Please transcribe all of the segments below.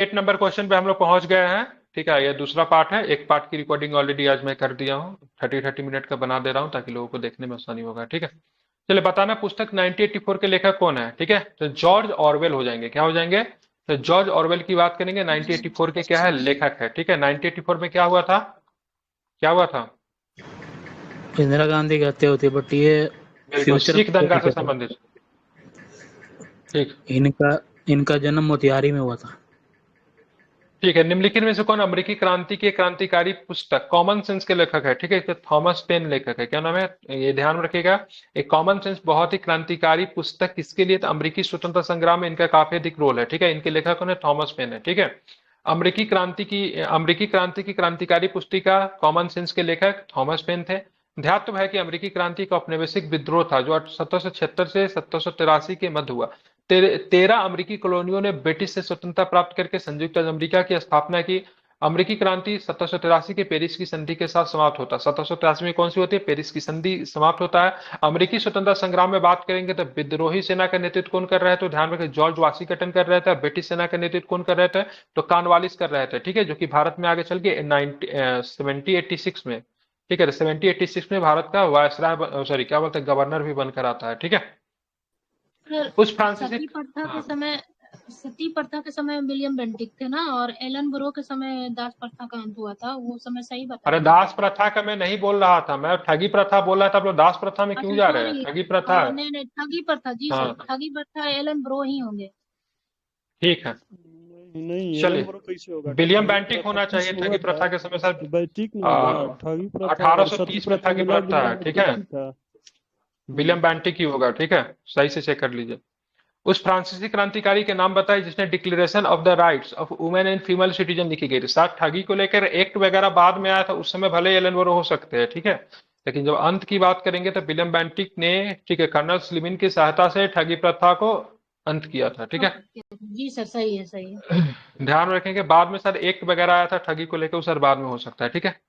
8 number question पे हम लोग पहुंच गए हैं। ठीक है, ये दूसरा पार्ट है। एक पार्ट की रिकॉर्डिंग ऑलरेडी आज मैं कर दिया हूँ, 30-30 मिनट का बना दे रहा हूँ ताकि लोगों को देखने में आसानी होगा। ठीक है, चलिए बताना पुस्तक 1984 के लेखक कौन है। ठीक है, तो जॉर्ज ऑरवेल हो जाएंगे। क्या हो जाएंगे? तो जॉर्ज ऑरवेल की बात करेंगे। 1984 के क्या है, लेखक है। ठीक है, 1984 में क्या हुआ था? क्या हुआ था? इंदिरा गांधी की हत्या होती है, बट ये बिल्कुल, फ्यूचर सिख में दंगा से क्या था? संबंधित। ठीक। इनका इनका जन्म मोतिहारी में हुआ था। ठीक है, निम्नलिखित में से कौन अमेरिकी क्रांति की क्रांतिकारी पुस्तक कॉमन सेंस के लेखक है? ठीक है, तो थॉमस पेन लेखक है। क्या नाम है? ये ध्यान में रखिएगा। एक कॉमन सेंस बहुत ही क्रांतिकारी पुस्तक किसके लिए? तो अमेरिकी स्वतंत्रता संग्राम में इनका काफी अधिक रोल है। ठीक है, इनके लेखक कौन है? थॉमस पेन है। ठीक है, अमेरिकी क्रांति की क्रांतिकारी पुस्तिका कॉमन सेंस के लेखक थॉमस पेन थे। ध्यातव्य है कि अमेरिकी क्रांति का औपनिवेशिक विद्रोह था जो 1776 से 1783 के मध्य हुआ। 13 अमेरिकी कॉलोनियों ने ब्रिटिश से स्वतंत्रता प्राप्त करके संयुक्त अमेरिका की स्थापना की। अमेरिकी क्रांति 1783 के पेरिस की संधि के साथ समाप्त होता है। 1783 में कौन सी होती है? पेरिस की संधि समाप्त होता है। अमेरिकी स्वतंत्रता संग्राम में बात करेंगे तो विद्रोही सेना का नेतृत्व कौन कर रहे थे? तो ध्यान रखें, जॉर्ज वाशिंगटन कर रहे थे। ब्रिटिश सेना का नेतृत्व कौन कर रहे थे? तो कॉर्नवालिस कर रहे थे। ठीक है, जो कि भारत में आगे चल के 1786 में, ठीक है, 1786 में भारत का वायसराय, सॉरी क्या बोलते हैं, गवर्नर भी बनकर आता है। ठीक है, सर, उस फ्रांसीसी। सती प्रथा के हाँ, समय सती प्रथा के समय विलियम बेंटिक थे ना, और एलन ब्रो के समय दास प्रथा का अंत हुआ था, वो समय सही अरे बताया दास मैंने। प्रथा का मैं नहीं बोल रहा था, मैं ठगी प्रथा बोल रहा था। आप लोग दास प्रथा में क्यों अच्छा जा रहे हैं? सॉरी, ठगी प्रथा। नहीं नहीं, ठगी प्रथा जी सर, हाँ, ठगी प्रथा एलन ब्रो ही होंगे। ठीक है, नहीं नहीं, एलन चलिए। ब्रो कैसे होगा? विलियम ठगी बेंटिक प्रथा होना चाहिए। किस हुआ ठगी था? प्रथा के समय सर बैतिक में होगा ठगी प्रथा, और सती 1830 में प्रथा ठगी मिला प्रथा जुला है। ठीक एक है, ही था। विलियम हम्म। बेंटिक ही होगा। ठीक है, सही से चेक कर लीजिए। उस फ्रांसीसी क्रांतिकारी के नाम बताइए जिसने declaration of the rights of women and female citizen लिखी गई थी। साथ ठगी को लेकर एक्ट वगैरह बाद में आया था, उस समय भले एलन वोरो हो सकते हैं। ठीक है, लेकिन जब अंत की बात करेंगे तो विलियम बेंटिक ने, ठीक है, कर्नल स्लिमिन की सहायता से ठगी प्रथा को अंत किया था। ठीक है, ओके जी सर, सही है सही है। ध्यान रखेंगे बाद में सर एक्ट वगैरह आया था ठगी को लेकर, सर बाद में हो सकता है। ठीक है,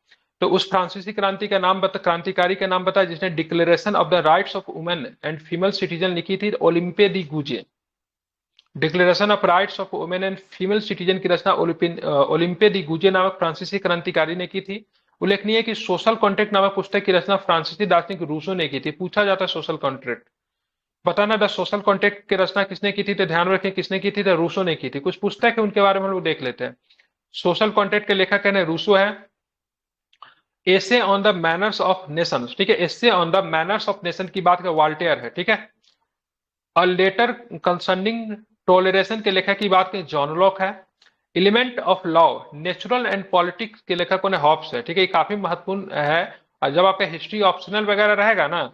तो उस फ्रांसीसी क्रांतिकारी का नाम बताया जिसने declaration of the rights of women and female citizen लिखी थी? Olympe de Gouges. Declaration of rights of women and female citizen की रचना ओलिम्पे दी गूजे नामक फ्रांसीसी क्रांतिकारी ने की थी। उल्लेखनीय है कि सोशल कॉन्ट्रैक्ट नामक पुस्तक की रचना फ्रांसीसी दार्शनिक रूसो ने की थी। पूछा जाता है सोशल कॉन्ट्रैक्ट, बताना द सोशल कॉन्ट्रैक्ट की रचना किसने की थी? तो ध्यान रखें किसने की थी? तो रूसो ने की थी। कुछ पुस्तक है उनके बारे में हम लोग देख लेते हैं। सोशल कॉन्ट्रैक्ट के लेखक है रूसो है। Essay on the manners of nation, ठीक है, essay on the manners of nation की बात कर वाल्टेयर है। ठीक है, अ लेटर कंसर्निंग टॉलरेशन के लेखक की बात करें जॉन लॉक है। Element of law natural and politics के लेखक ने हॉब्स है। ठीक है, ये काफी महत्वपूर्ण है। और जब आपका हिस्ट्री ऑप्शनल वगैरह रहेगा ना,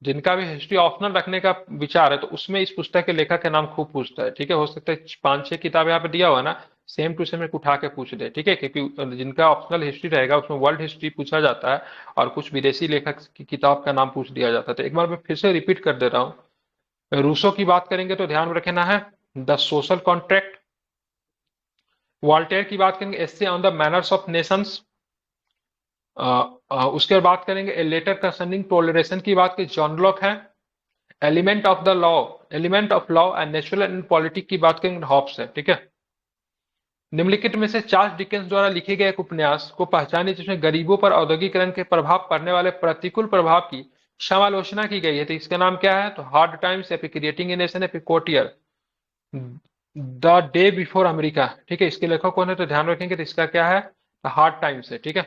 जिनका भी हिस्ट्री ऑप्शनल रखने का विचार है, तो उसमें इस पुस्तक के लेखक के नाम खूब पूछता है। ठीक है, हो सकता है 5-6 किताब यहाँ पे दिया हुआ है ना, सेम टू सेम उठा के पूछ दे। ठीक है, क्योंकि जिनका ऑप्शनल हिस्ट्री रहेगा उसमें वर्ल्ड हिस्ट्री पूछा जाता है और कुछ विदेशी लेखक की किताब का नाम पूछ दिया जाता है। तो एक बार मैं फिर से रिपीट कर दे रहा हूँ। रूसो की बात करेंगे तो ध्यान रखना है द सोशल कॉन्ट्रैक्ट। वॉल्टेयर की बात करेंगे essay on the manners of nations. उसके बाद बात करेंगे ए लेटर कंसर्निंग टॉलरेशन की बात की जॉन लॉक है। Element of the law, element of law and natural and politic की बात करेंगे हॉब्स है। ठीक है, निम्नलिखित में से चार्ल्स डिकेंस द्वारा लिखे गए एक उपन्यास को पहचाने जिसमें गरीबों पर औद्योगिकरण के प्रभाव पड़ने वाले प्रतिकूल प्रभाव की समालोचना की गई है। तो इसका नाम क्या है? तो hard times, creating a nation, कोटियर, द डे बिफोर अमेरिका। ठीक है, इसके लेखक कौन है? तो ध्यान रखेंगे तो इसका क्या है? हार्ड टाइम्स है। ठीक है,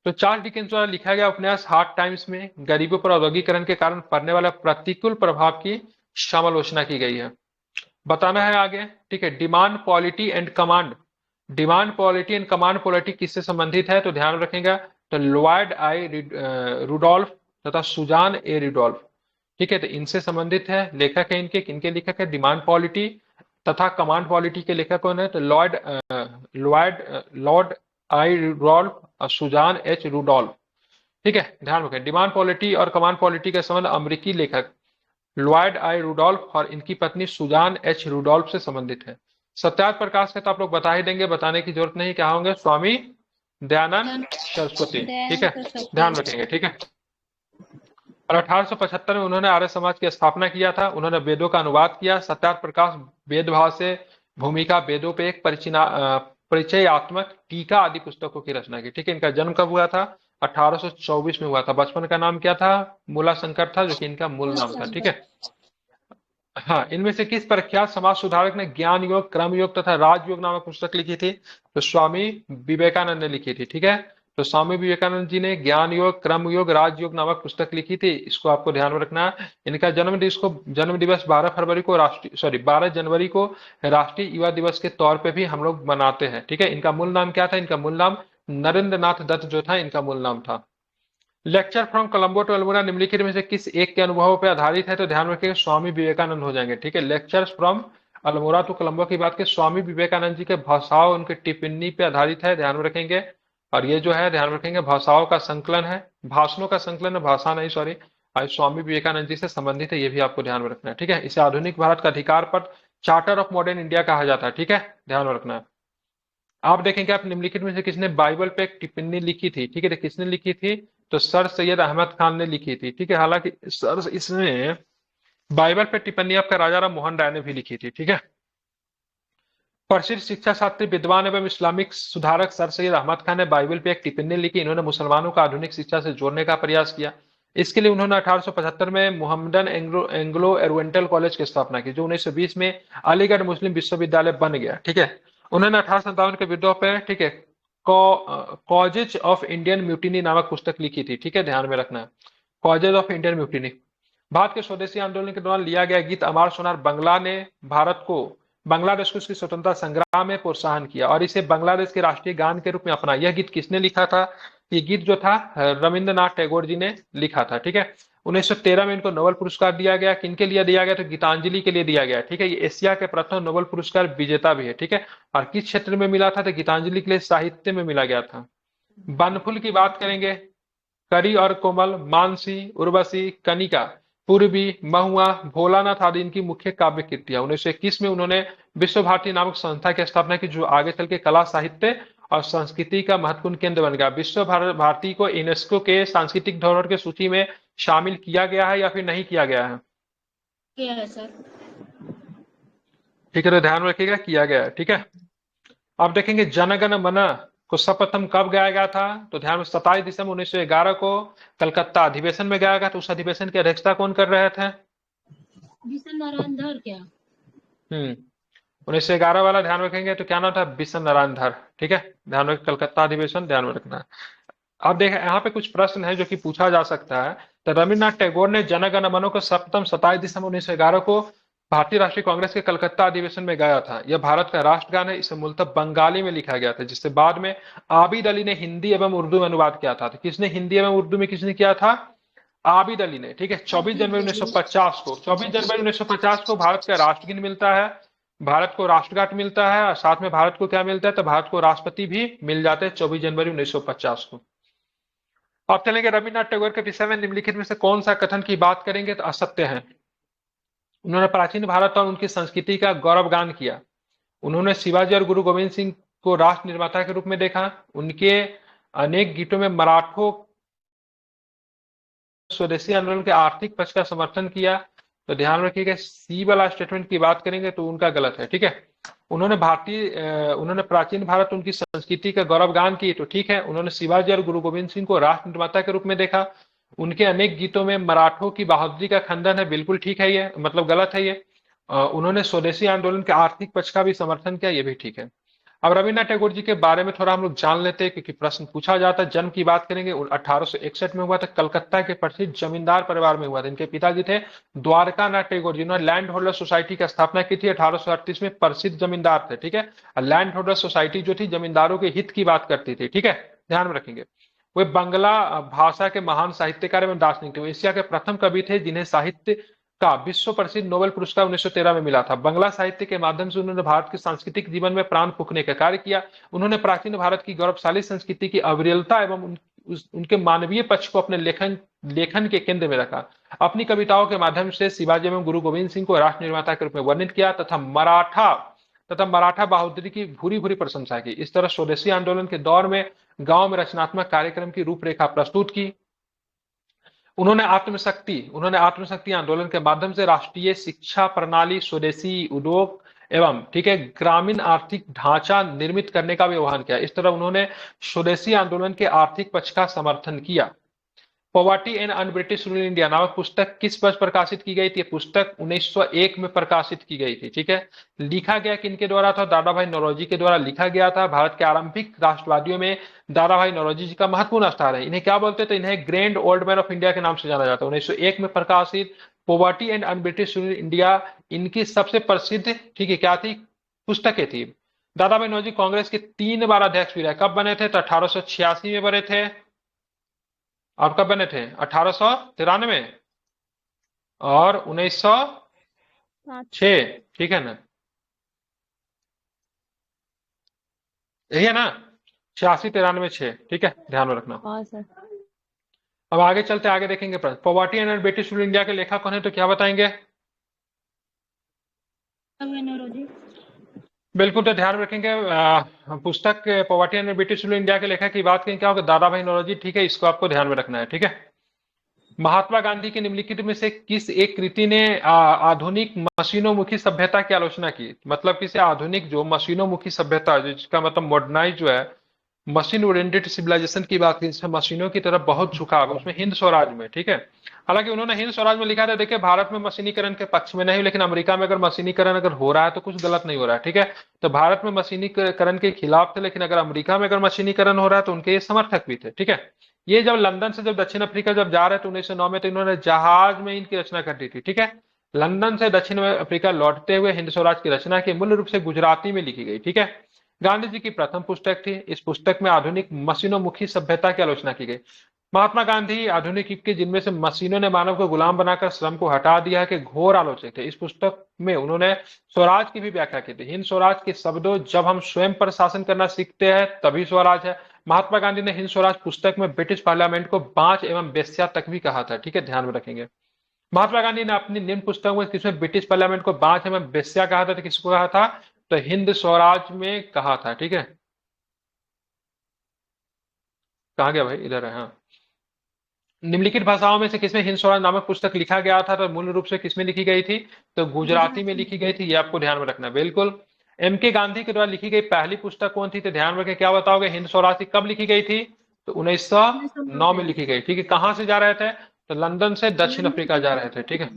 तो चार्ल्स डिकेंस द्वारा लिखा गया उपन्यास हार्ड टाइम्स में गरीबों पर औद्योगिकरण के कारण पड़ने वाला प्रतिकूल प्रभाव की समालोचना की गई है। बताना है आगे। ठीक है, demand polity and command, demand polity and command polity किससे संबंधित है? तो ध्यान रखेंगे तो लॉयड आई रुडोल्फ तथा सुजान ए रुडोल्फ। ठीक है, तो इनसे संबंधित है। लेखक है इनके, किनके लेखक है? डिमांड पॉलिटी तथा कमांड पॉलिटी के लेखक कौन है? तो लॉर्ड आई रुडोल्फ और सुजान एच रुडोल्फ। ठीक है, ध्यान रखें डिमांड पॉलिटी और कमांड पॉलिटी का संबंध अमेरिकी लेखक लॉयड आई रुडोल्फ और इनकी पत्नी सुजान एच रुडोल्फ से संबंधित है। सत्यार्थ प्रकाश का तो आप लोग बता ही देंगे, बताने की जरूरत नहीं। क्या होंगे? स्वामी दयानंद सरस्वती। ठीक है, ध्यान रखेंगे। ठीक है, और 1875 में उन्होंने आर्य समाज की स्थापना किया था। उन्होंने वेदों का अनुवाद किया। सत्यार्थ प्रकाश वेद भाव से भूमिका, वेदों पे एक परिचयात्मक टीका आदि पुस्तकों की रचना की। ठीक है, इनका जन्म कब हुआ था? 1824 में हुआ था। बचपन का नाम क्या था? मूलाशंकर था, जो कि इनका मूल नाम था। ठीक है। हाँ, इनमें से किस प्रख्यात समाज सुधारक ने ज्ञान योग, कर्म योग तथा राजयोग नामक पुस्तक लिखी थी? तो स्वामी विवेकानंद ने लिखी थी। ठीक है, तो स्वामी विवेकानंद जी ने ज्ञान योग, कर्म योग, राजयोग नामक पुस्तक लिखी थी। इसको आपको ध्यान में रखना है। इनका जन्म दिवस 12 फरवरी को राष्ट्रीय 12 जनवरी को राष्ट्रीय युवा दिवस के तौर पे भी हम लोग मनाते हैं। ठीक है, इनका मूल नाम क्या था? इनका मूल नाम नरेंद्र नाथ दत्त जो था, इनका मूल नाम था। Lecture from Colombo to Almora निम्नलिखित में से किस एक के अनुभवों पर आधारित है? तो ध्यान रखिएगा, स्वामी विवेकानंद हो जाएंगे। ठीक है, lectures from Almora to Colombo की बात की, स्वामी विवेकानंद जी के भाषाओं, उनके टिप्पणी पे आधारित है, ध्यान में रखेंगे। और ये जो है ध्यान रखेंगे, भाषाओं का संकलन है, भाषणों का संकलन है, भाषा नहीं, सॉरी। आज स्वामी विवेकानंद जी से संबंधित है, ये भी आपको ध्यान में रखना है। ठीक है, इसे आधुनिक भारत का अधिकार पर चार्टर ऑफ मॉडर्न इंडिया कहा जाता है। ठीक है, ध्यान में रखना है। आप देखेंगे, आप निम्नलिखित में से किसने बाइबल पे एक टिप्पणी लिखी थी? ठीक है, तो किसने लिखी थी? तो सर सैयद अहमद खान ने लिखी थी। ठीक है, हालांकि सर इसने बाइबल पे टिप्पणी आपका राजा राम मोहन राय ने भी लिखी थी। ठीक है, प्रसिद्ध शिक्षा शास्त्री, विद्वान एवं इस्लामिक सुधारक सर सैयद अहमद खान ने बाइबल पे एक टिप्पणी लिखी। इन्होंने मुसलमानों को आधुनिक शिक्षा से जोड़ने का प्रयास किया। इसके लिए उन्होंने 1875 में मोहम्मदन एंग्लो ओरिएंटल कॉलेज की स्थापना की, जो 1920 में अलीगढ़ मुस्लिम विश्वविद्यालय बन गया। ठीक है, उन्होंने 1857 के विद्रोह पे, ठीक है, कॉजेज ऑफ इंडियन म्यूटिनी नामक पुस्तक लिखी थी। ठीक है, ध्यान में रखना है, causes of Indian mutiny. Bharat के स्वदेशी आंदोलन के दौरान लिया गया गीत अमार सोनार बंगला ने बांग्लादेश को उसकी स्वतंत्रता संग्राम में प्रोत्साहन किया और इसे बांग्लादेश के राष्ट्रीय गान के रूप में अपनाया। यह गीत किसने लिखा था? ये गीत जो था रविंद्रनाथ टैगोर जी ने लिखा था। ठीक है, 1913 में इनको नोबेल पुरस्कार दिया गया। किनके लिए दिया गया? तो गीतांजलि के लिए दिया गया। ठीक है, ये एशिया के प्रथम नोबेल पुरस्कार विजेता भी है। ठीक है, और किस क्षेत्र में मिला था? तो गीतांजलि के लिए साहित्य में मिला गया था। बनफुल की बात करेंगे, करी और कोमल, मानसी, उर्वशी, कनिका, पूर्वी, महुआ, भोलानाथ आदि इनकी मुख्य काव्य कृतियां। 1921 में उन्होंने विश्व भारती नामक संस्था की स्थापना की, जो आगे चल के कला, साहित्य और संस्कृति का महत्वपूर्ण केंद्र बन गया। विश्व भारती को यूनेस्को के सांस्कृतिक धरोहर की सूची में शामिल किया गया है या फिर नहीं किया गया है? किया है सर। ठीक है, तो ध्यान रखिएगा, किया गया है। ठीक है, आप देखेंगे जनगण मन को सर्वप्रथम कब गाया गया था? तो ध्यान में 27 दिसंबर 1911 को कलकत्ता अधिवेशन में गाया गया था। उस अधिवेशन की अध्यक्षता कौन कर रहे थे? बिशन नारायण धर क्या? 1911 वाला ध्यान रखेंगे, तो क्या नाम था? बिशन नारायण धर। ठीक है, ध्यान रखें, कलकत्ता अधिवेशन ध्यान में रखना है। अब देखें, यहाँ पे कुछ प्रश्न है जो कि पूछा जा सकता है। तो रविन्द्रनाथ टैगोर ने जनगण मन को सर्वप्रथम 27 दिसंबर 1911 को भारतीय राष्ट्रीय कांग्रेस के कलकत्ता अधिवेशन में गाया था। यह भारत का राष्ट्रगान है। इसे मूलतः बंगाली में लिखा गया था, जिससे बाद में आबिद अली ने हिंदी एवं उर्दू में अनुवाद किया था। तो किसने हिंदी एवं उर्दू में किसने किया था? आबिद अली ने। ठीक है, 24 जनवरी 1950 को 24 जनवरी 1950 को भारत का राष्ट्रगीत मिलता है, भारत को राष्ट्रगान मिलता है, और साथ में भारत को क्या मिलता है? तो भारत को राष्ट्रपति भी मिल जाते हैं 24 जनवरी 1950 को। अब चलेंगे रविन्द्रनाथ टैगोर के विषय में निम्नलिखित में से कौन सा कथन की बात करेंगे तो असत्य है? उन्होंने प्राचीन भारत और उनकी संस्कृति का गौरवगान किया। उन्होंने शिवाजी और गुरु गोविंद सिंह को राष्ट्र निर्माता के रूप में देखा। उनके अनेक गीतों में मराठों स्वदेशी आंदोलन के आर्थिक पक्ष का समर्थन किया। तो ध्यान रखिएगा, सी वाला स्टेटमेंट की बात करेंगे तो उनका गलत है। ठीक है, उन्होंने प्राचीन भारत उनकी संस्कृति का गौरवगान की, तो ठीक है। उन्होंने शिवाजी और गुरु गोविंद सिंह को राष्ट्र निर्माता के रूप में देखा। उनके अनेक गीतों में मराठों की बहादुरी का खंडन है, बिल्कुल ठीक है, ये मतलब गलत है ये। उन्होंने स्वदेशी आंदोलन के आर्थिक पक्ष का भी समर्थन किया, ये भी ठीक है। अब रविन्द्रनाथ टैगोर जी के बारे में थोड़ा हम लोग जान लेते हैं, क्योंकि प्रश्न पूछा जाता है। जन्म की बात करेंगे, 1861 में हुआ था, कलकत्ता के प्रसिद्ध जमींदार परिवार में हुआ था। इनके पिताजी थे द्वारकानाथ टैगोर, जिन्होंने लैंड होल्डर सोसाइटी की स्थापना की थी 1838 में। प्रसिद्ध जमींदार थे। ठीक है, लैंड होल्डर सोसाइटी जो थी जमींदारों के हित की बात करती थी। ठीक है, ध्यान में रखेंगे। वे बांग्ला भाषा के महान साहित्यकार एवं दार्शनिक थे। एशिया के प्रथम कवि थे जिन्हें साहित्य का विश्व प्रसिद्ध नोबेल पुरस्कार 1913 में मिला था। बांग्ला साहित्य के माध्यम से उन्होंने भारत के सांस्कृतिक जीवन में प्राण फूंकने का कार्य किया। उन्होंने प्राचीन भारत की गौरवशाली संस्कृति की अविरलता एवं उनके मानवीय पक्ष को अपने लेखन के केंद्र में रखा। अपनी कविताओं के माध्यम से शिवाजी एवं गुरु गोविंद सिंह को राष्ट्र निर्माता के रूप में वर्णित किया तथा मराठा बहादुरी की भूरी भूरी प्रशंसा की। इस तरह स्वदेशी आंदोलन के दौर में गांव में रचनात्मक कार्यक्रम की रूपरेखा प्रस्तुत की। उन्होंने आत्मशक्ति आंदोलन के माध्यम से राष्ट्रीय शिक्षा प्रणाली, स्वदेशी उद्योग एवं ठीक है ग्रामीण आर्थिक ढांचा निर्मित करने का भी आह्वान किया। इस तरह उन्होंने स्वदेशी आंदोलन के आर्थिक पक्ष का समर्थन किया। Poverty and un British rule India नामक पुस्तक किस वर्ष प्रकाशित की गई थी? पुस्तक 1901 में प्रकाशित की गई थी। ठीक है, लिखा गया किनके द्वारा था? दादा भाई नौरोजी के द्वारा लिखा गया था। भारत के आरंभिक राष्ट्रवादियों में दादा भाई नौरोजी जी का महत्वपूर्ण स्थान है। इन्हें क्या बोलते थे? इन्हें grand old man of India के नाम से जाना जाता है। 1901 में प्रकाशित poverty and un British rule India इनकी सबसे प्रसिद्ध ठीक है क्या थी? पुस्तकें थी। दादा भाई नौरोजी कांग्रेस के 3 बार अध्यक्ष भी रहे। कब बने थे? तो 1886 में बने थे। और कब बने थे? 1893 और 1906। ठीक है ना, यही है ना, 86, 93, 6। ठीक है, ध्यान में रखना। हाँ सर। अब आगे चलते, आगे देखेंगे प्रश्न। Poverty and British rule India के लेखक कौन है? तो क्या बताएंगे? नौरोजी। बिल्कुल, तो ध्यान रखेंगे पुस्तक poverty and British rule India के लेखक की बात करें क्या होगा? दादा भाई नौरोजी। ठीक है, इसको आपको ध्यान में रखना है। ठीक है, महात्मा गांधी की निम्नलिखित में से किस एक कृति ने आधुनिक मशीनोमुखी सभ्यता की आलोचना की? मतलब किसी आधुनिक जो मशीनोमुखी सभ्यता, जिसका मतलब मॉडर्नाइज जो है, मशीन ओरिएंटेड सिविलाइजेशन की बात की, जिसमें मशीनों की तरफ बहुत झुकाव, उसमें हिंद स्वराज में। ठीक है, हालांकि उन्होंने हिंद स्वराज में लिखा था, देखिए भारत में मशीनीकरण के पक्ष में नहीं, लेकिन अमेरिका में अगर मशीनीकरण अगर हो रहा है तो कुछ गलत नहीं हो रहा है। ठीक है, तो भारत में मशीनीकरण के खिलाफ थे, लेकिन अगर अमेरिका में अगर मशीनीकरण हो रहा है तो उनके ये समर्थक भी थे। ठीक है, ये जब लंदन से जब दक्षिण अफ्रीका जब जा रहे थे 1909 में, तो इन्होंने जहाज में इनकी रचना कर दी थी। ठीक है, लंदन से दक्षिण अफ्रीका लौटते हुए हिंद स्वराज की रचना की मूल रूप से गुजराती में लिखी गई। ठीक है, गांधी जी की प्रथम पुस्तक थी। इस पुस्तक में आधुनिक मशीनोमुखी सभ्यता की आलोचना की गई। महात्मा गांधी आधुनिक युग के जिनमें से मशीनों ने मानव को गुलाम बनाकर श्रम को हटा दिया के घोर आलोचक थे। इस पुस्तक में उन्होंने स्वराज की भी व्याख्या की थी। हिंद स्वराज के शब्दों, जब हम स्वयं पर शासन करना सीखते हैं तभी स्वराज है। महात्मा गांधी ने हिंद स्वराज पुस्तक में ब्रिटिश पार्लियामेंट को बांझ एवं बेस्या तक भी कहा था। ठीक है, ध्यान में रखेंगे। महात्मा गांधी ने अपनी निम्न पुस्तक में किसमें ब्रिटिश पार्लियामेंट को बांझ एवं बेस्या कहा था? तो किसको कहा था? तो हिंद स्वराज में कहा था। ठीक है, कहा गया भाई? इधर है। हाँ, निम्नलिखित भाषाओं में से किसमें हिंद स्वराज नामक पुस्तक लिखा गया था? तो मूल रूप से किसमें लिखी गई थी? तो गुजराती में लिखी गई थी। ये आपको ध्यान में रखना। बिल्कुल। एम के गांधी के द्वारा लिखी गई पहली पुस्तक कौन थी? तो ध्यान रखें, क्या बताओगे? हिंद स्वराज कब लिखी गई थी? तो 1909 में लिखी गई। ठीक है, कहां से जा रहे थे? तो लंदन से दक्षिण अफ्रीका जा रहे थे। ठीक है,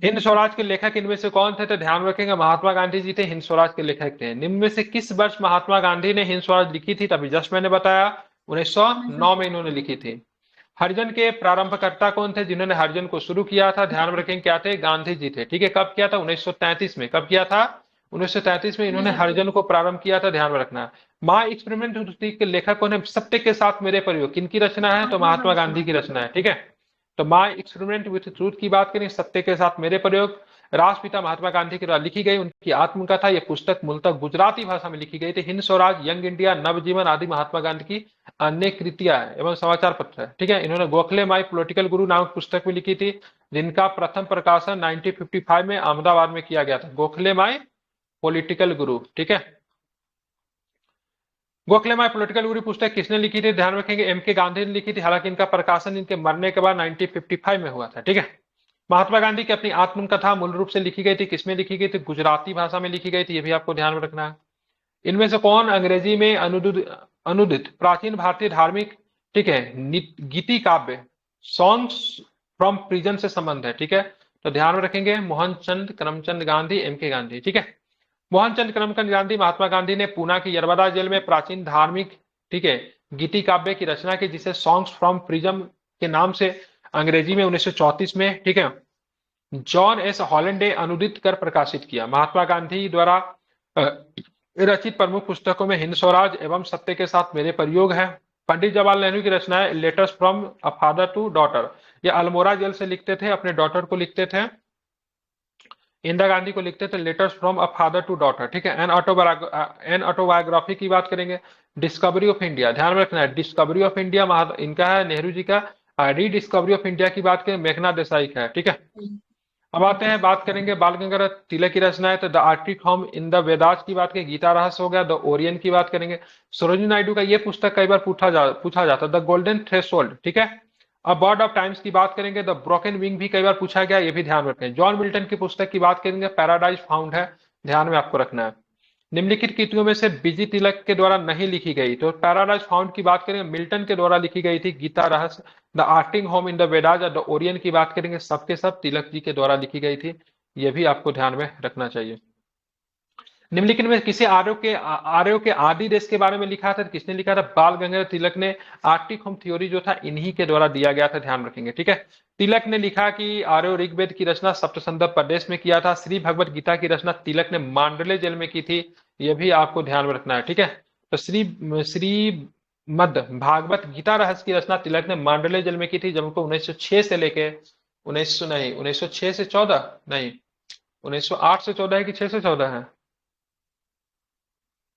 हिंद स्वराज के लेखक इनमें से कौन थे? तो ध्यान रखेंगे, महात्मा गांधी जी थे हिंद स्वराज के लेखक थे। निम्न में से किस वर्ष महात्मा गांधी ने हिंद स्वराज लिखी थी? तभी जस्ट मैंने बताया 1909 में इन्होंने लिखी थी। हरिजन के प्रारंभकर्ता कौन थे जिन्होंने हरिजन को शुरू किया था? ध्यान रखेंगे, क्या थे? गांधी जी थे। ठीक है, कब किया था? 1933 में। कब किया था? 1933 में इन्होंने हरिजन को प्रारंभ किया था। ध्यान में रखना। माई एक्सपेरिमेंट के लेखक कौन है? सत्य के साथ मेरे प्रयोग किनकी रचना है? तो महात्मा गांधी की रचना है। ठीक है, तो माई एक्सपेरिमेंट विथ ट्रूथ की बात करें, सत्य के साथ मेरे प्रयोग, राष्ट्रपिता महात्मा गांधी के द्वारा लिखी गई उनकी आत्मकथा। यह पुस्तक मूलतः गुजराती भाषा में लिखी गई थी। हिंद स्वराज, यंग इंडिया, नवजीवन आदि महात्मा गांधी की अन्य कृतियां एवं समाचार पत्र है। ठीक है, इन्होंने गोखले माई पॉलिटिकल गुरु नामक पुस्तक भी लिखी थी, जिनका प्रथम प्रकाशन 1955 में अहमदाबाद में किया गया था। गोखले माई पॉलिटिकल गुरु। ठीक है, गोखले माई पॉलिटिकल गुरु पुस्तक किसने लिखी थी? ध्यान रखेंगे, एम के गांधी ने लिखी थी। हालांकि इनका प्रकाशन इनके मरने के बाद 1955 में हुआ था। ठीक है, महात्मा गांधी की अपनी आत्मकथा मूल रूप से लिखी गई थी, किसमें लिखी गई थी? गुजराती भाषा में लिखी गई थी। ये भी आपको ध्यान में रखना है। इनमें से कौन अंग्रेजी में अनुदित प्राचीन भारतीय धार्मिक ठीक है गीति काव्य सॉन्ग्स फ्रॉम प्रिजन से संबंध है? ठीक है, तो ध्यान में रखेंगे, मोहनचंद करमचंद गांधी, एम के गांधी। ठीक है, मोहनचंद करमचंद गांधी, महात्मा गांधी ने पूना की यरवदा जेल में प्राचीन धार्मिक ठीक है गीति काव्य की रचना की, जिसे सॉन्ग्स फ्रॉम प्रिजम के नाम से अंग्रेजी में 1934 में ठीक है जॉन एस हॉलैंड ने अनुदित कर प्रकाशित किया। महात्मा गांधी द्वारा रचित प्रमुख पुस्तकों में हिंद स्वराज एवं सत्य के साथ मेरे प्रयोग है। पंडित जवाहरलाल नेहरू की रचनाएं letters from a father to daughter, ये अल्मोड़ा जेल से लिखते थे, अपने डॉटर को लिखते थे। इंदिरा गांधी को लिखते थे letters from a father to daughter. ठीक है, एन ऑटोबायोग्राफी की बात करेंगे, डिस्कवरी ऑफ इंडिया, ध्यान रखना है, डिस्कवरी ऑफ इंडिया इनका है नेहरू जी का। रीडिस्कवरी ऑफ इंडिया की बात करें, मेघनाथ देसाई का है। ठीक है, अब आते हैं, बात करेंगे बाल गंगाधर तिलक की रचना है, तो the Arctic home in the Vedas की बात करें, गीता रहस्य हो गया, द ओरियन की बात करेंगे। सरोजिनी नायडू का ये पुस्तक कई बार पूछा जाता है, द गोल्डन थ्रेशोल्ड। ठीक है, अब बर्ड ऑफ टाइम्स की बात करेंगे, द ब्रोकन विंग भी कई बार पूछा गया, ये भी ध्यान रखें। जॉन मिल्टन की पुस्तक की बात करेंगे, पैराडाइज फाउंड है। ध्यान में आपको रखना है। निम्नलिखित कृतियों में से बीजी तिलक के द्वारा नहीं लिखी गई, तो पैराडाइज फाउंड की बात करेंगे मिल्टन के द्वारा लिखी गई थी। Gita Rahasya, the arctic home in the Vedas और द ओरियन की बात करेंगे, सबके सब तिलक जी के द्वारा लिखी गई थी। यह भी आपको ध्यान में रखना चाहिए। निम्नलिखित में किसी आर्यों के आदि देश के बारे में लिखा था, किसने लिखा था? बाल गंगाधर तिलक ने। आर्टिक होम थ्योरी जो था इन्हीं के द्वारा दिया गया था, ध्यान रखेंगे, ठीक है। तिलक ने लिखा कि आर्यो ऋग्वेद की रचना सप्तसंदव प्रदेश में किया था। श्री भगवत गीता की रचना तिलक ने मांडले जेल में की थी, यह भी आपको ध्यान में रखना है, ठीक है। तो श्रीमद् भागवत गीता रहस्य की रचना तिलक ने मांडले जेल में की थी, जब उनको 1906 से लेके 1906 से 14 नहीं 1908 से 14 है कि 6 से 14 है?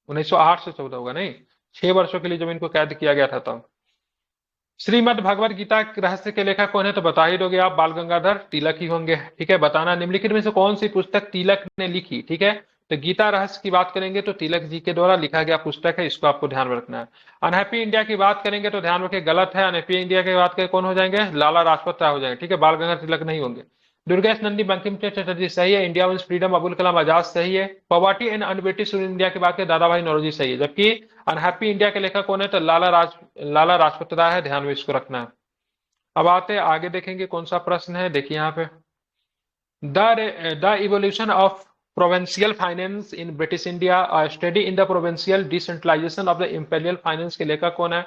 1908 से 14 होगा, नहीं, 6 वर्षों के लिए जब इनको कैद किया गया था तब। श्रीमद् भगवत गीता रहस्य के लेखक कौन है? तो बता ही दोगे आप, बाल गंगाधर तिलक ही होंगे, ठीक है। बताना निम्नलिखित में से कौन सी पुस्तक तिलक ने लिखी, ठीक है। तो गीता रहस्य की बात करेंगे तो तिलक जी के द्वारा लिखा गया पुस्तक है, इसको आपको ध्यान में रखना है। अनहैप्पी इंडिया की बात करेंगे तो ध्यान रखें, गलत है। अनहैप्पी इंडिया की बात करें कौन हो जाएंगे? लाला लाजपत राय हो जाएंगे, ठीक है। बाल गंगाधर तिलक नहीं होंगे। दुर्गेश नंदी बंकिम चटर्जी सही है। India means freedom Abul Kalam Azad सही है। पॉवर्टी एंड अनब्रिटिश इंडिया की बात करें दादा भाई नौरोजी सही है। जबकि अनहैप्पी इंडिया के लेखक कौन है? तो लाला लाजपत राय है, ध्यान में इसको रखना है। अब आते हैं आगे, देखेंगे कौन सा प्रश्न है, देखिए यहाँ पे। The evolution of provincial finance in British India, study in the provincial decentralization of the imperial finance के लेखक कौन है?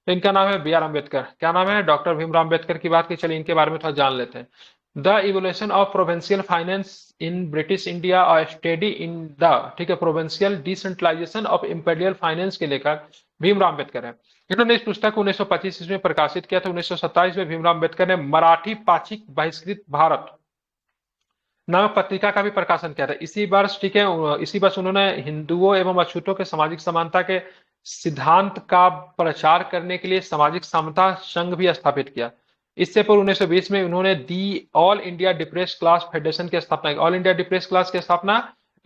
तो इनका नाम है B.R. अम्बेडकर। क्या नाम है? डॉक्टर भीमराव अम्बेडकर की बात की। चलिए इनके बारे में थोड़ा जान लेते हैं। The evolution of provincial finance in British India और स्टडी इन द, ठीक है, provincial decentralization of imperial finance के लेखक भीमराव अम्बेडकर है। इन्होंने इस पुस्तक को 1925 ईस्वी में प्रकाशित किया था। 1927 में भीमराव अम्बेडकर ने मराठी पाक्षिक बहिष्कृत भारत नामक पत्रिका का भी प्रकाशन किया था इसी वर्ष, ठीक है। इसी वर्ष उन्होंने हिंदुओं एवं अछूतों के सामाजिक समानता के सिद्धांत का प्रचार करने के लिए सामाजिक समता संघ भी स्थापित किया। इससे पूर्व 1920 में उन्होंने the all India depress class federation की स्थापना की। ऑल इंडिया डिप्रेस क्लास की स्थापना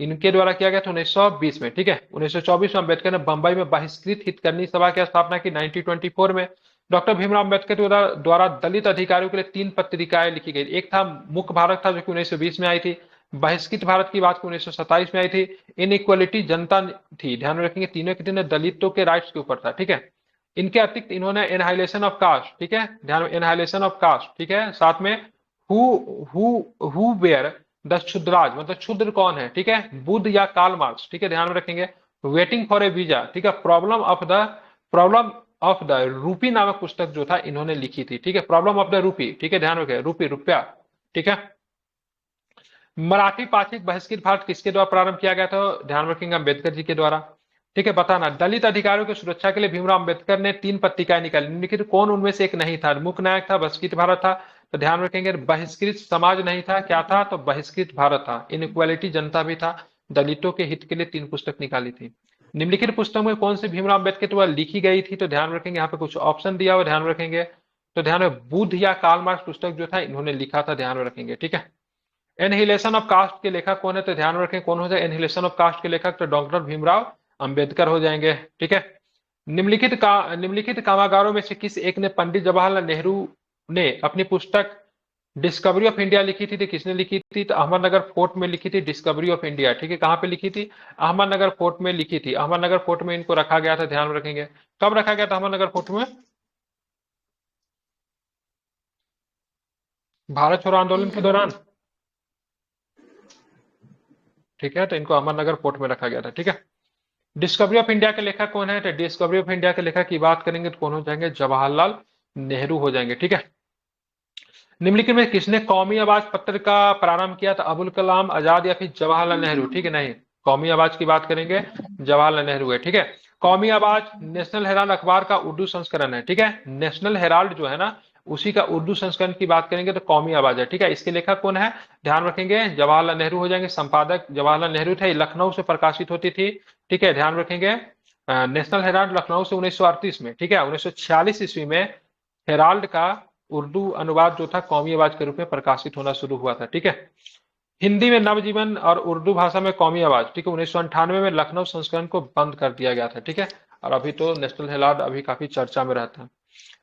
इनके द्वारा किया गया था 1920 में, ठीक है। 1924 में अम्बेडकर ने बंबई में बहिष्कृत हितकर्मी सभा की स्थापना की। 1924 में डॉक्टर भीमराव अम्बेडकर द्वारा दलित अधिकारियों के लिए 3 पत्रिकाएं लिखी गई। एक था मुख्य भारत था, जो कि 1920 में आई थी। बहिष्कृत भारत की बात 1927 में आई थी। इनइक्वालिटी जनता थी, ध्यान में रखेंगे, तीनों के तीनों दलितों के राइट्स के ऊपर था, ठीक है। इनके अतिरिक्त इन्होंने एनहाइलेशन ऑफ कास्ट, ठीक है, ध्यान में, एनहाइलेशन ऑफ कास्ट, ठीक है। साथ में हु वेयर द क्षुद्राज, मतलब क्षुद्र कौन है, ठीक है, बुद्ध या कार्ल मार्क्स, ठीक है, ध्यान में रखेंगे। वेटिंग फॉर ए वीजा, ठीक है। प्रॉब्लम ऑफ द रूपी नामक पुस्तक जो था इन्होंने लिखी थी, ठीक है। प्रॉब्लम ऑफ द रूपी, ठीक है, ध्यान रखें, रूपी, रुपया, ठीक है। मराठी पाक्षिक बहिष्कृत भारत किसके द्वारा प्रारंभ किया गया था? ध्यान रखेंगे, अम्बेडकर जी के द्वारा, ठीक है। बताना दलित अधिकारियों की सुरक्षा के लिए भीमराव अम्बेडकर ने 3 पत्रिकाएं निकाली। निम्नलिखित कौन उनमें से एक नहीं था? मुख्य नायक था, बहिष्कृत भारत था। तो ध्यान रखेंगे, बहिष्कृत समाज नहीं था, क्या था? तो बहिष्कृत भारत था। इनइक्वालिटी जनता भी था। दलितों के हित के लिए 3 पुस्तक निकाली थी। निम्नलिखित पुस्तक में कौन सी भीमराव अम्बेडकर द्वारा लिखी गई थी? तो ध्यान रखेंगे, यहाँ पे कुछ ऑप्शन दिया हुआ, ध्यान रखेंगे। तो ध्यान में बुद्ध या कार्ल मार्क्स पुस्तक जो था इन्होंने लिखा था, ध्यान में रखेंगे, ठीक है। एनहिलेशन ऑफ कास्ट के लेखक कौन है? तो ध्यान रखें कौन हो जाए एनहिलेशन ऑफ कास्ट के लेखक? तो डॉक्टर भीमराव अंबेडकर हो जाएंगे, ठीक है। निम्नलिखित कामगारों में से किस एक ने पंडित जवाहरलाल नेहरू ने अपनी पुस्तक डिस्कवरी ऑफ इंडिया लिखी थी? तो किसने लिखी थी? तो अहमदनगर फोर्ट में लिखी थी डिस्कवरी ऑफ इंडिया, ठीक है। कहां पे लिखी थी? अहमदनगर फोर्ट में लिखी थी। अहमदनगर फोर्ट में इनको रखा गया था, ध्यान रखेंगे। कब रखा गया था अहमदनगर फोर्ट में? भारत छोड़ो आंदोलन के दौरान, ठीक है। तो इनको अहमदनगर फोर्ट में रखा गया था, ठीक है। डिस्कवरी ऑफ इंडिया के लेखक कौन है? तो डिस्कवरी ऑफ इंडिया के लेखक की बात करेंगे तो कौन हो जाएंगे? जवाहरलाल नेहरू हो जाएंगे, ठीक है। निम्नलिखित में किसने कौमी आवाज पत्र का प्रारंभ किया था? अबुल कलाम आजाद या फिर जवाहरलाल नेहरू, ठीक है। नहीं, कौमी आवाज की बात करेंगे जवाहरलाल नेहरू है, ठीक है। कौमी आवाज नेशनल हेराल्ड अखबार का उर्दू संस्करण है, ठीक है। नेशनल हेराल्ड जो है ना, उसी का उर्दू संस्करण की बात करेंगे तो कौमी आवाज है, ठीक है। इसके लेखक कौन है? ध्यान रखेंगे, जवाहरलाल नेहरू हो जाएंगे। संपादक जवाहरलाल नेहरू थे, लखनऊ से प्रकाशित होती थी, ठीक है, ध्यान रखेंगे। नेशनल हेराल्ड लखनऊ से 1938 में, ठीक है। 1946 ईस्वी में हेराल्ड का उर्दू अनुवाद जो था कौमी आवाज के रूप में प्रकाशित होना शुरू हुआ था, ठीक है। हिंदी में नवजीवन और उर्दू भाषा में कौमी आवाज, ठीक है, 1998 में लखनऊ संस्करण को बंद कर दिया गया था, ठीक है। और अभी तो नेशनल हेराल्ड अभी काफी चर्चा में रहता है।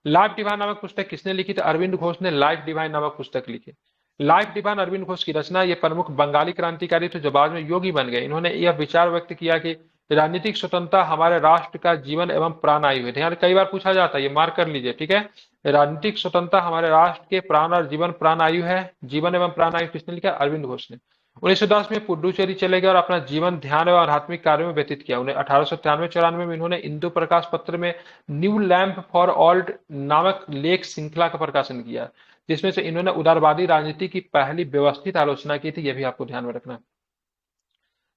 लाइफ डिवाइन नामक पुस्तक किसने लिखी थी? अरविंद घोष ने लाइफ डिवाइन नामक पुस्तक लिखी। लाइफ डिवाइन अरविंद घोष की रचना, ये प्रमुख बंगाली क्रांतिकारी थे जो बाद में योगी बन गए। इन्होंने यह विचार व्यक्त किया कि राजनीतिक स्वतंत्रता हमारे राष्ट्र का जीवन एवं प्राणवायु है। ध्यान, कई बार पूछा जाता है, ये मार्क कर लीजिए, ठीक है। राजनीतिक स्वतंत्रता हमारे राष्ट्र के प्राण और जीवन प्राणवायु है। जीवन एवं प्राणवायु किसने लिखा? अरविंद घोष ने। 1910 में पुडुचेरी चले गए और अपना जीवन ध्यान एवं आध्यात्मिक कार्यों में व्यतीत किया। उन्हें 1893-94 में इन्होंने इंदु प्रकाश पत्र में न्यू लैंप फॉर ऑल्ड नामक लेख श्रृंखला का प्रकाशन किया, जिसमें से इन्होंने उदारवादी राजनीति की पहली व्यवस्थित आलोचना की थी। यह भी आपको ध्यान में रखना है।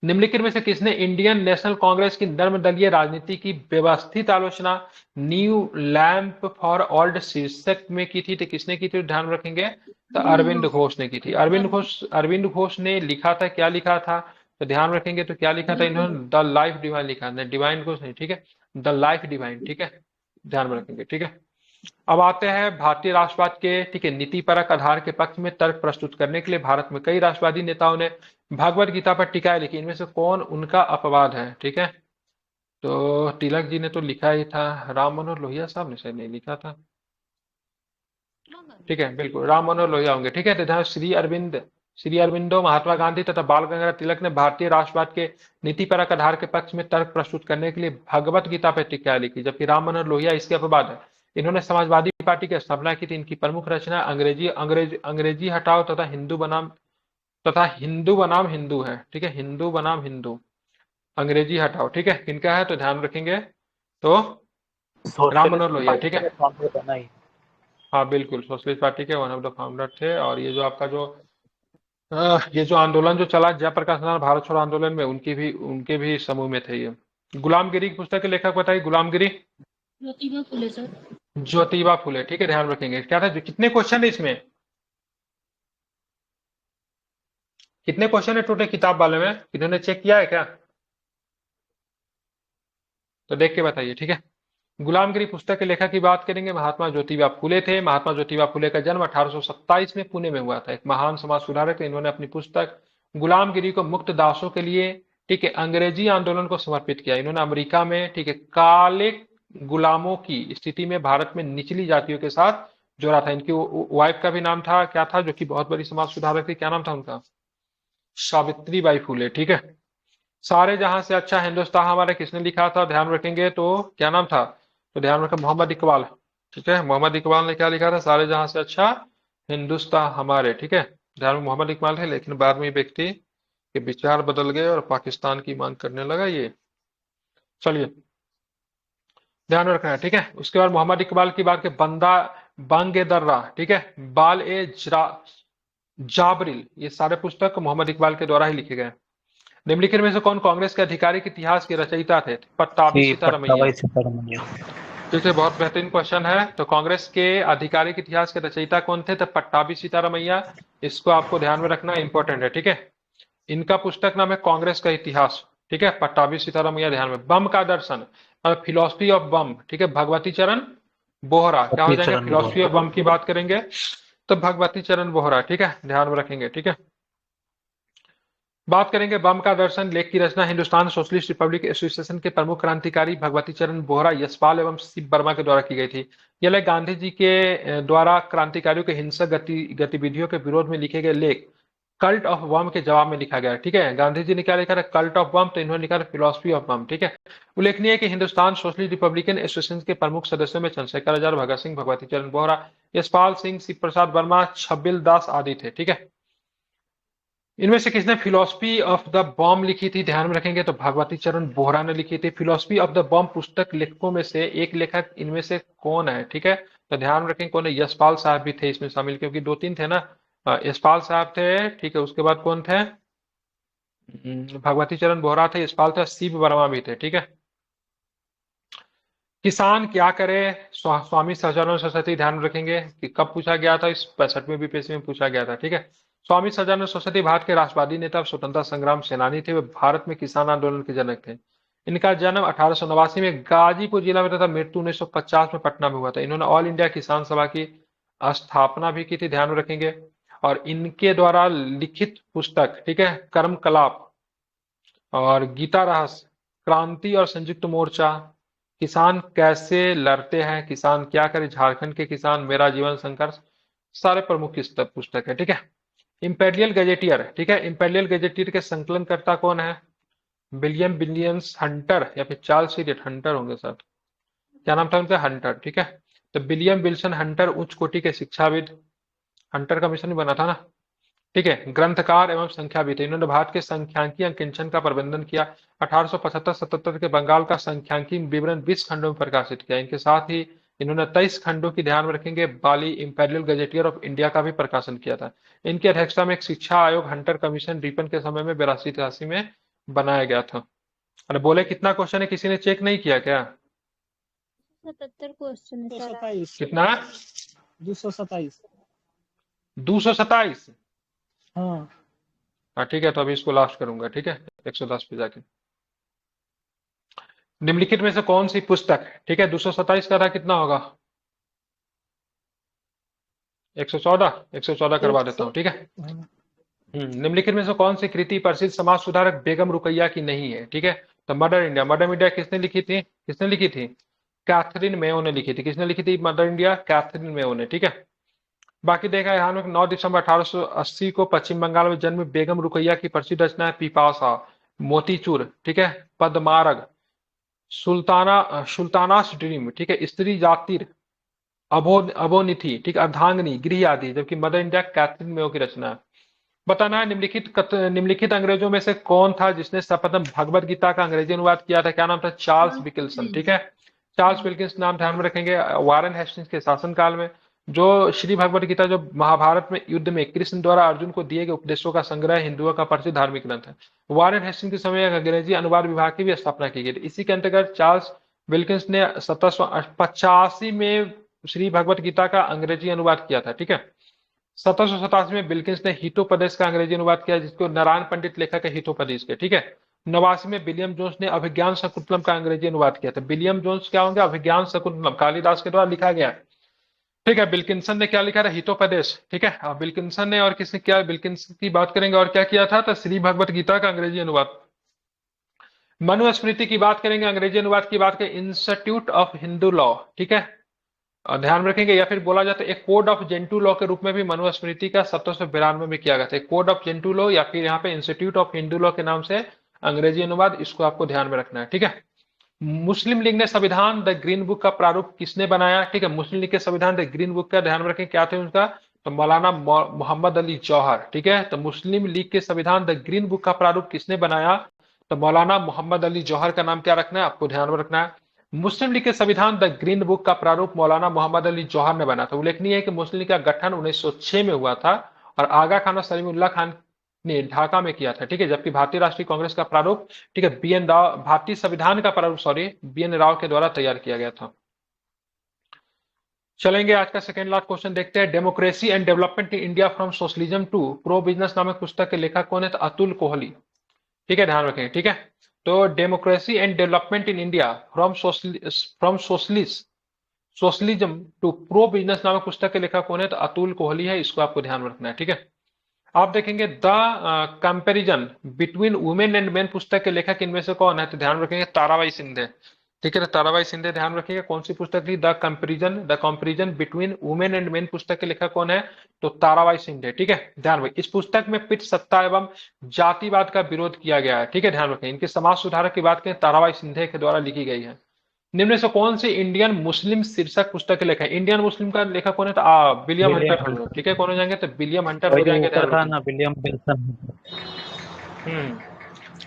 निम्नलिखित में से किसने इंडियन नेशनल कांग्रेस की नर्मदलीय राजनीति की व्यवस्थित आलोचना न्यू लैंप फॉर ऑल्ड शीर्षक में की थी? तो किसने की थी, ध्यान रखेंगे, तो अरविंद घोष ने की थी। अरविंद घोष ने लिखा था, क्या लिखा था, तो ध्यान रखेंगे, तो क्या लिखा था इन्होंने? द लाइफ डिवाइन लिखा, डिवाइन घोष नहीं, ठीक है, द लाइफ डिवाइन, ठीक है, ध्यान में रखेंगे, ठीक है। अब आते हैं भारतीय राष्ट्रवाद के, ठीक है, नीतिपरक आधार के पक्ष में तर्क प्रस्तुत करने के लिए भारत में कई राष्ट्रवादी नेताओं ने भगवत गीता पर टीकाएं लिखी। इनमें से कौन उनका अपवाद है? ठीक है, तो तिलक जी ने तो लिखा ही था, राम मनोहर लोहिया साहब ने शायद नहीं लिखा था, ठीक है, बिल्कुल राम मनोहर लोहिया होंगे, ठीक है। तो ध्यान, श्री अरविंदो, महात्मा गांधी तथा बाल गंगाधर तिलक ने भारतीय राष्ट्रवाद के नीतिपरक आधार के पक्ष में तर्क प्रस्तुत करने के लिए भगवत गीता पर टीकाएं लिखी, जबकि राम मनोहर लोहिया इसके अपवाद है। इन्होंने समाजवादी पार्टी की स्थापना की थी। इनकी प्रमुख रचना अंग्रेजी हटाओ तथा हिंदू बनाम हिंदू है, ठीक है, हिंदू बनाम हिंदू, अंग्रेजी हटाओ, ठीक है, किनका है, तो ध्यान रखेंगे, तो राम मनोहर लोहिया, ठीक है, हाँ बिल्कुल, सोशलिस्ट पार्टी के वन ऑफ द फाउंडर थे। और ये जो आपका ये जो आंदोलन जो चला जयप्रकाश नारायण भारत छोड़ो आंदोलन में, उनके भी समूह में थे ये। गुलामगिरी की पुस्तक के लेखक बताइए, गुलामगिरी। ज्योतिबा फुले सर। ज्योतिबा फुले, ठीक है, ध्यान रखेंगे। क्या था, कितने क्वेश्चन है इसमें, कितने क्वेश्चन है टोटल किताब वाले में, किन्होंने चेक किया है क्या? तो देख के बताइए, ठीक है। गुलामगिरी पुस्तक के लेखक की बात करेंगे, महात्मा ज्योतिबा फुले थे। महात्मा ज्योतिबा फुले का जन्म 1827 में पुणे में हुआ था। एक महान समाज सुधारक थे। इन्होंने अपनी पुस्तक गुलामगिरी को मुक्त दासों के लिए, ठीक है, अंग्रेजी आंदोलन को समर्पित किया। इन्होंने अमेरिका में, ठीक है, काले गुलामों की स्थिति में भारत में निचली जातियों के साथ जोड़ा था। इनकी वाइफ का भी नाम था, क्या था, जो कि बहुत बड़ी समाज सुधारक थी, क्या नाम था उनका? सावित्री बाई फुले, ठीक है। सारे जहां से अच्छा हिंदुस्तान हमारे किसने लिखा था, ध्यान रखेंगे, तो क्या नाम था, तो ध्यान रखें, मोहम्मद इकबाल, ठीक है, मोहम्मद इकबाल ने क्या लिखा था, सारे जहां से अच्छा हिंदुस्तान हमारे, ठीक है, ध्यान में मोहम्मद इकबाल है। लेकिन बाद में व्यक्ति के विचार बदल गए और पाकिस्तान की मांग करने लगा ये, चलिए ध्यान रखना है, ठीक है। उसके बाद मोहम्मद इकबाल की बात के बंदा बांगे दर्रा, ठीक है, बाल ए जाबरिल, ये सारे पुस्तक मोहम्मद इकबाल के द्वारा ही लिखे गए। निम्नलिखित में से कौन कांग्रेस के आधिकारिक इतिहास के रचयिता थे? पट्टाभी सीतारमैया, ठीक है, बहुत बेहतरीन क्वेश्चन है। तो कांग्रेस के आधिकारिक इतिहास के रचयिता कौन थे? तो पट्टाभी सीतारमैया। इसको आपको ध्यान में रखना, इंपॉर्टेंट है, ठीक है। इनका पुस्तक नाम है कांग्रेस का इतिहास, ठीक है, पट्टाभी सीतारमैया, ध्यान में। बम का दर्शन, फिलोसफी ऑफ बम, ठीक है, भगवती चरण बोहरा, क्या हो जाएगा, फिलोसफी ऑफ बम की बात करेंगे तो भगवती चरण बोहरा, ठीक है, ध्यान में रखेंगे, ठीक है। बात करेंगे बम का दर्शन लेख की रचना हिंदुस्तान सोशलिस्ट रिपब्लिक एसोसिएशन के प्रमुख क्रांतिकारी भगवती चरण बोहरा, यशपाल एवं शिव वर्मा के द्वारा की गई थी। यह लेख गांधी जी के द्वारा क्रांतिकारियों के हिंसक गतिविधियों के विरोध में लिखे गए लेख कल्ट ऑफ बम के जवाब में लिखा गया, ठीक है। गांधी जी ने क्या लिखा था, कल्ट ऑफ बम, तो इन्होंने लिखा था फिलोसफी ऑफ बम, ठीक है। उल्लेखनीय है कि हिंदुस्तान सोशलिस्ट रिपब्लिकन एसोसिएशन के प्रमुख सदस्यों में चंद्रशेखर आजाद, भगत सिंह, भगवती चरण बोहरा, यशपाल सिंह, शिव प्रसाद वर्मा, छबिल दास आदि थे, ठीक है। इनमें से किसने फिलोसफी ऑफ द बॉम्ब लिखी थी, ध्यान में रखेंगे, तो भगवती चरण बोहरा ने लिखी थी। फिलोसफी ऑफ द बॉम्ब पुस्तक लेखकों में से एक लेखक इनमें से कौन है, ठीक है, तो ध्यान रखेंगे कौन है, यशपाल साहब भी थे इसमें शामिल, क्योंकि 2-3 थे ना, यशपाल साहब थे, ठीक है, उसके बाद कौन थे, भगवती चरण बोहरा थे, यशपाल थे, शिव वर्मा भी थे, ठीक है। किसान क्या करे, स्वामी सहजानंद सरस्वती, ध्यान रखेंगे कि कब पूछा गया था, इस 65वें बीपीएससी में पूछा गया था, ठीक है। स्वामी सहजानंद सरस्वती भारत के राष्ट्रवादी नेता, स्वतंत्रता संग्राम सेनानी थे। वे भारत में किसान आंदोलन के जनक थे। इनका जन्म 1889 में गाजीपुर जिला में तथा मृत्यु 1950 में पटना में हुआ था। इन्होंने ऑल इंडिया किसान सभा की स्थापना भी की थी, ध्यान रखेंगे। और इनके द्वारा लिखित पुस्तक, ठीक है, कर्म कलाप और गीता रहस्य, क्रांति और संयुक्त मोर्चा, किसान कैसे लड़ते हैं, किसान क्या करे, झारखंड के किसान, मेरा जीवन संघर्ष, सारे प्रमुख पुस्तक है, ठीक है। इंपेरियल गजेटियर, ठीक है, इंपेरियल गजेटियर के संकलनकर्ता कौन है? विलियम विलियम्स हंटर या फिर चार्ल्स सीरियट हंटर होंगे सर। क्या नाम था उनका? हंटर, ठीक है। तो विलियम विल्सन हंटर उच्च कोटि के शिक्षाविद, हंटर कमीशन भी बना था ना, ठीक है। ग्रंथकार एवं संख्याविद, इन्होंने भारत के संख्यांकी अंकेक्षण का प्रबंधन किया। 1875-77 के बंगाल का संख्यांकी विवरण 20 खंडों में प्रकाशित किया। इनके साथ ही इन्होंने 23 खंडों की, ध्यान में रखेंगे, बाली इंपेरियल गजेटियर ऑफ इंडिया का भी प्रकाशन किया था। इनकी अध्यक्षता में एक शिक्षा आयोग हंटर कमीशन रिपन के समय में 82-83 में बनाया गया था। अरे बोले कितना क्वेश्चन है, किसी ने चेक नहीं किया क्या? 77 क्वेश्चन है सर। 227 कितना? 227 227। हाँ हाँ ठीक है, तो अभी इसको लास्ट करूंगा, ठीक है, 110 पे जाके। निम्नलिखित में से कौन सी पुस्तक, ठीक है, 227 का था, कितना होगा? 114 करवा देता हूँ, ठीक है। निम्नलिखित में से कौन सी कृति प्रसिद्ध समाज सुधारक बेगम रुकैया की नहीं है? ठीक है, तो मदर इंडिया, मदर इंडिया किसने लिखी थी? किसने लिखी थी? कैथरीन मेयो ने लिखी थी। किसने लिखी थी मदर इंडिया? कैथरीन मेयो ने, ठीक है। बाकी देखा है, हम 9 दिसंबर 1880 को पश्चिम बंगाल में जन्म बेगम रुकैया की प्रसिद्ध रचना है पिपासा, मोतीचूर, ठीक है, पद्मारग, सुल्तानास ड्रीम, ठीक है, स्त्री जातिर, अबोनिथी, ठीक, अर्धांगिनी, गृह आदि, जबकि मदर इंडिया कैथरीन मेयो की रचना है। बताना है निम्नलिखित अंग्रेजों में से कौन था जिसने सर्वप्रथम भगवत गीता का अंग्रेजी अनुवाद किया था? क्या नाम था? चार्ल्स विल्किंसन, ठीक है। चार्ल्स विल्किंसन नाम ध्यान में रखेंगे। वारेन हेस्टिंग्स के शासनकाल में जो श्री भगवत गीता, जो महाभारत में युद्ध में कृष्ण द्वारा अर्जुन को दिए गए उपदेशों का संग्रह, हिंदुओं का प्रसिद्ध धार्मिक ग्रंथ है। वारेन हेस्टिंग्स के समय अंग्रेजी अनुवाद विभाग की भी स्थापना की गई थी। इसी के अंतर्गत चार्ल्स विल्किंस ने 1785 में श्री भगवत गीता का अंग्रेजी अनुवाद किया था, ठीक है। 1787 में बिल्किंस ने हितोपदेश का अंग्रेजी अनुवाद किया, जिसको नारायण पंडित लेखक है हितोपदेश के, ठीक है। 89 में विलियम जोन्स ने अभिज्ञान शकुंतलम का अंग्रेजी अनुवाद किया था। विलियम जोन्स क्या होंगे? अभिज्ञान शकुंतलम, कालिदास के द्वारा लिखा गया, ठीक है। विल्किंसन ने क्या लिखा था? हितोपदेश, ठीक है। विल्किंसन ने और किसने किया? विल्किंसन की बात करेंगे और क्या किया था? तो श्री भगवत गीता का अंग्रेजी अनुवाद। मनुस्मृति की बात करेंगे, अंग्रेजी अनुवाद की बात करें, इंस्टीट्यूट ऑफ हिंदू लॉ, ठीक है, ध्यान रखेंगे। या फिर बोला जाता है एक कोड ऑफ जेंटू लॉ के रूप में भी मनुस्मृति का 1792 में किया गया था। कोड ऑफ जेंटू लॉ या फिर यहाँ पे इंस्टीट्यूट ऑफ हिंदू लॉ के नाम से अंग्रेजी अनुवाद, इसको आपको ध्यान में रखना है, ठीक है। मुस्लिम लीग ने संविधान द ग्रीन बुक का प्रारूप किसने बनाया? ठीक है, मुस्लिम लीग के संविधान द ग्रीन बुक का ध्यान रखें क्या थे उनका? तो मौलाना मोहम्मद अली जौहर, ठीक है। तो मुस्लिम लीग के संविधान द ग्रीन बुक का प्रारूप किसने बनाया? तो मौलाना मोहम्मद अली जौहर का नाम क्या रखना है? आपको ध्यान में रखना है। मुस्लिम लीग के संविधान द ग्रीन बुक का प्रारूप मौलाना मोहम्मद अली जौहर ने बनाया था। उल्लेखनीय है कि मुस्लिम लीग का गठन 1906 में हुआ था और आगा खान और सलीमुल्लाह खान ने ढाका में किया था, ठीक है। जबकि भारतीय राष्ट्रीय कांग्रेस का प्रारूप, ठीक है, बीएन राव, भारतीय संविधान का प्रारूप बीएन राव के द्वारा तैयार किया गया था। चलेंगे आज का सेकेंड लास्ट क्वेश्चन देखते हैं। Democracy and development in India from socialism to pro business नामक पुस्तक के लेखक कौन है? तो अतुल कोहली, ठीक है, ध्यान रखें, ठीक है। तो democracy and development in India from socialism to pro business नामक पुस्तक के लेखक कौन है? तो अतुल कोहली है, इसको आपको ध्यान में रखना है, ठीक है। आप देखेंगे the comparison between women and main पुस्तक के लेखक इनमें से कौन है? तो ध्यान रखेंगे ताराबाई सिंधे, ठीक है। तो ताराबाई सिंधे ध्यान रखिएगा। कौन सी पुस्तक थी? The comparison between women and main पुस्तक के लेखक कौन है? तो ताराबाई सिंधे, ठीक है, ध्यान रखिए। इस पुस्तक में पितृ सत्ता एवं जातिवाद का विरोध किया गया है, ठीक है, ध्यान रखें। इनके समाज सुधारक की बात करें, ताराबाई सिंधे के द्वारा लिखी गई है। निम्न से कौन सी इंडियन मुस्लिम शीर्षक पुस्तक के लेखक है? इंडियन मुस्लिम का लेखक कौन है? तो विलियम हंटर, ठीक है। कौन हो जाएंगे? तो विलियम हंटर हो जाएंगे, ध्यान था रखें। ना, विलियम विल्सन।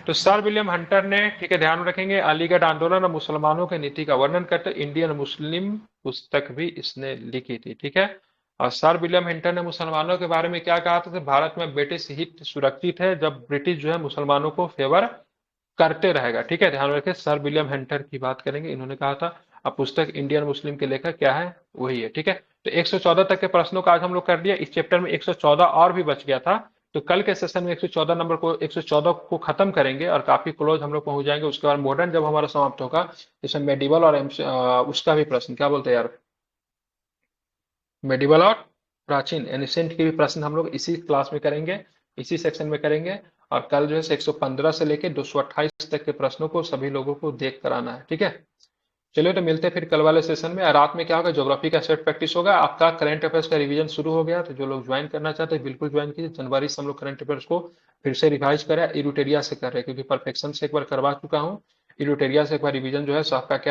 तो सर विलियम हंटर ने, ठीक है, ध्यान रखेंगे, अलीगढ़ आंदोलन और मुसलमानों की नीति का वर्णन करते इंडियन मुस्लिम पुस्तक भी इसने लिखी थी, ठीक है। और सर विलियम हंटर ने मुसलमानों के बारे में क्या कहा था? तो भारत में ब्रिटिश हित सुरक्षित है जब ब्रिटिश जो है मुसलमानों को फेवर करते रहेगा, ठीक है, ध्यान रखें। सर विलियम हंटर की बात करेंगे, इन्होंने कहा था। अब पुस्तक इंडियन मुस्लिम के लेखक क्या है? वही है, ठीक है। तो 114 तक के प्रश्नों का आज हम लोग कर लिया। इस चैप्टर में 114 और भी बच गया था, तो कल के सेशन में 114 को खत्म करेंगे और काफी क्लोज हम लोग पहुंच जाएंगे। उसके बाद मॉडर्न जब हमारा समाप्त होगा, इसमें मेडिवल और उसका भी प्रश्न, क्या बोलते हैं यार, मेडिवल और प्राचीन एनिसेंट के भी प्रश्न हम लोग इसी क्लास में करेंगे, इसी सेक्शन में करेंगे। और कल जो है 115 से लेकर 228 तक के प्रश्नों को सभी लोगों को देख कर आना है, ठीक है। चलिए तो मिलते हैं फिर कल वाले सेशन में। रात में क्या होगा, ज्योग्राफी का सेट प्रैक्टिस होगा, आपका करंट अफेयर्स का रिवीजन शुरू हो गया। तो जो लोग ज्वाइन करना चाहते हैं बिल्कुल ज्वाइन कीजिए। जनवरी से हम लोग करंट अफेयर्स को फिर से रिवाइज करें, इरूटेरिया से कर रहे हैं, क्योंकि परफेक्शन से एक बार करवा चुका हूँ, इरूटेरिया से एक बार रिवीजन जो है सो आपका क्या